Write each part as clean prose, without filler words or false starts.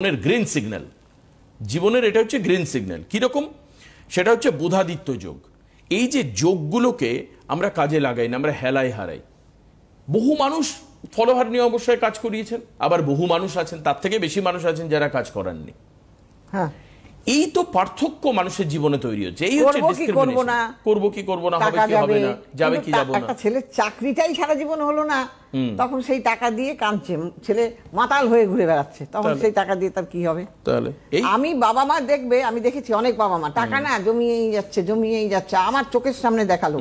জীবনের green signal, জীবনের এটা হচ্ছে গ্রিন সিগন্যাল। কিরকম? সেটা হচ্ছে বুধাদিত্য যোগ। এই যে যোগগুলোকে আমরা কাজে লাগাই না, আমরা হেলায় হারাই। বহু মানুষ ফলোহার নিয়ে অবশ্যই কাজ করিয়েছেন, আবার বহু মানুষ আছেন, তার থেকে বেশি মানুষ আছেন যারা কাজ করাননি। হ্যাঁ, এই তো পার্থক্য মানুষের জীবনে তৈরি হচ্ছে। এই হচ্ছে ডিসক্রিমিনেশন। করব কি করব না, হবে কি হবে না, যাবে কি যাবে না। একটা ছেলের চাকরিটাই সারা জীবন হলো না, তখন সেই টাকা দিয়ে কাঁদছে, ছেলে মাতাল হয়ে ঘুরে বেড়াচ্ছে, তখন সেই টাকা দিয়ে তার কি হবে? তাহলে আমি বাবা মা দেখবে, আমি দেখেছি অনেক বাবা মা টাকা না জমিয়েই যাচ্ছে জমিয়েই যাচ্ছে। আমার চোখের সামনে দেখালো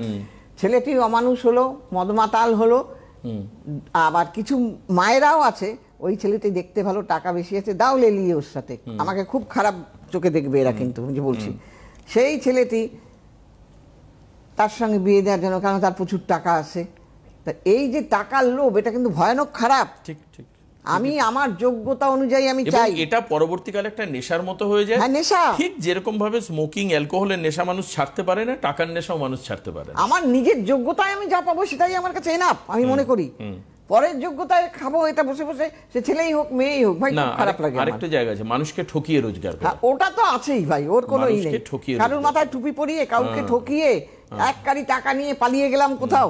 ছেলেটি অমানুষ হলো, মদমাতাল হলো। আবার কিছু মায়েরাও আছে, ওই ছেলেটি দেখতে ভালো, টাকা বেশি আছে, দাও লেলিয়ে ওর সাথে, আমাকে খুব খারাপ চোখে দেখবে এরা। কিন্তু যে বলছি, সেই ছেলেটি তার সঙ্গে বিয়ে দেওয়ার জন্য, কারণ তার প্রচুর টাকা আছে। তা এই যে টাকার লোভ, এটা কিন্তু ভয়ানক খারাপ। ঠিক ঠিক। আমি আমার যোগ্যতা অনুযায়ী আমি চাই। এটা পরবর্তীকালে একটা নেশার মতো হয়ে যায়। হ্যাঁ, নেশা। ঠিক যেরকম ভাবে স্মোকিং, অ্যালকোহলের নেশা মানুষ ছাড়তে পারে না, টাকার নেশাও মানুষ ছাড়তে পারে না। আমার নিজের যোগ্যতায় আমি যা পাবো সেটাই আমার কাছে এনাফ আমি মনে করি। পরের যোগ্যতায় খাবো এটা বসে বসে, সে ছেলেই হোক মেয়েই হোক, ভাই খারাপ লাগে। আরেকটা জায়গা আছে, মানুষকে ঠকিয়ে রোজগার করা। ওটা তো আছেই ভাই, ওর কোনো ই নেই। কারোর মাথায় টুপি পরিয়ে, কাউকে ঠকিয়ে, এক কারি টাকা নিয়ে পালিয়ে গেলাম কোথাও,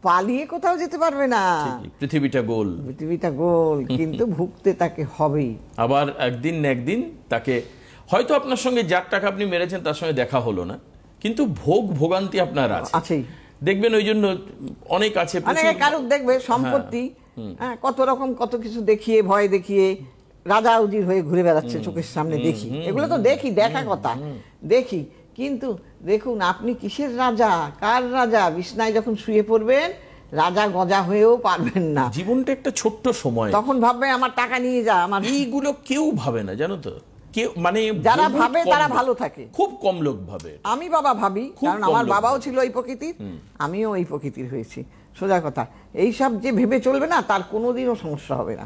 পালিয়ে কোথাও যেতে পারবে না। পৃথিবীটা গোল, পৃথিবীটা গোল, কিন্তু ভুগতে তাকে হবেই। আবার একদিন না একদিন তাকে, হয়তো আপনার সঙ্গে যার টাকা আপনি মেরেছেন তার সঙ্গে দেখা হলো না, কিন্তু ভোগান্তি আপনার আছেই। দেখবেন ওই জন্য অনেক আছে, কারুক দেখবে সম্পত্তি কত রকম কত কিছু দেখিয়ে, ভয় দেখিয়ে রাজা উজির হয়ে ঘুরে বেড়াচ্ছে চোখের সামনে, দেখি এগুলো তো দেখি, দেখা কথা দেখি। কিন্তু দেখুন, আপনি কিসের রাজা, কার রাজা? বিছনায় যখন শুয়ে পড়বেন রাজা গজা হয়েও পারবেন না। জীবনটা একটা ছোট্ট সময়, তখন ভাববে আমার টাকা নিয়ে যা। আমার এইগুলো কেউ ভাবে না, জানো তো। মানে যারা ভাবে তারা ভালো থাকে, খুব কম লোক ভাবে। আমি বাবা ভাবি, কারণ আমার বাবাও ছিল এই প্রকৃতির, আমিও এই প্রকৃতির হয়েছি। সোজা কথা, এইসব যে ভেবে চলবে না, তার কোনোদিনও সমস্যা হবে না।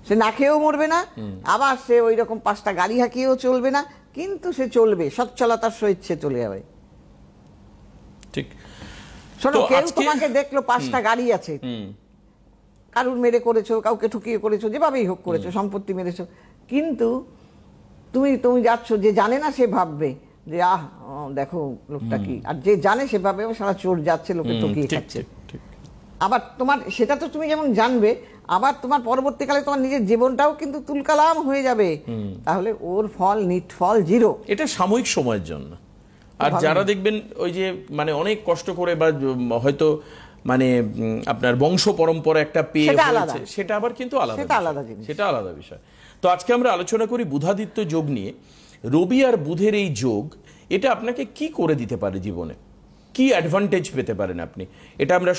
সে না খেয়েও মরবে না, আবার সে ওই রকম 5টা গাড়ি হাঁকিয়েও চলবে না, কিন্তু সে চলবে, সচ্ছলতার সহিত সে চলে যাবে। ঠিক। শোনো, কেউ তোমাকে দেখলো 5টা গাড়ি আছে, কারুর মেরে করেছো, কাউকে ঠকিয়ে করেছো, যেভাবেই হোক করেছো, সম্পত্তি মেরেছো, কিন্তু তুমি যাচ্ছ, যে জানে না সে ভাববে যে দেখো লোকটা কি, আর যে জানে সে ভাববে সারা চোর যাচ্ছে, লোকে ঠকিয়ে খাচ্ছে। আবার তোমার সেটা তো তুমি যেমন জানবে, আবার তোমার পরবর্তীকালে তোমার নিজের জীবনটাও কিন্তু তুলকালাম হয়ে যাবে। তাহলে ওর ফল নিটফল জিরো। এটা সাময়িক সময়ের জন্য। আর যারা দেখবেন ওই যে মানে অনেক কষ্ট করে, বা হয়তো মানে আপনার বংশ পরম্পরা একটা পেয়ে হয়েছে, সেটা আবার কিন্তু আলাদা জিনিস, সেটা আলাদা বিষয়। তো আজকে আমরা আলোচনা করি বুধাদিত্য যোগ নিয়ে। রবি আর বুধের এই যোগ, এটা আপনাকে কি করে দিতে পারে জীবনে, কি অ্যাডভান্টেজ পেতে পারেন আপনি, এটা আমরা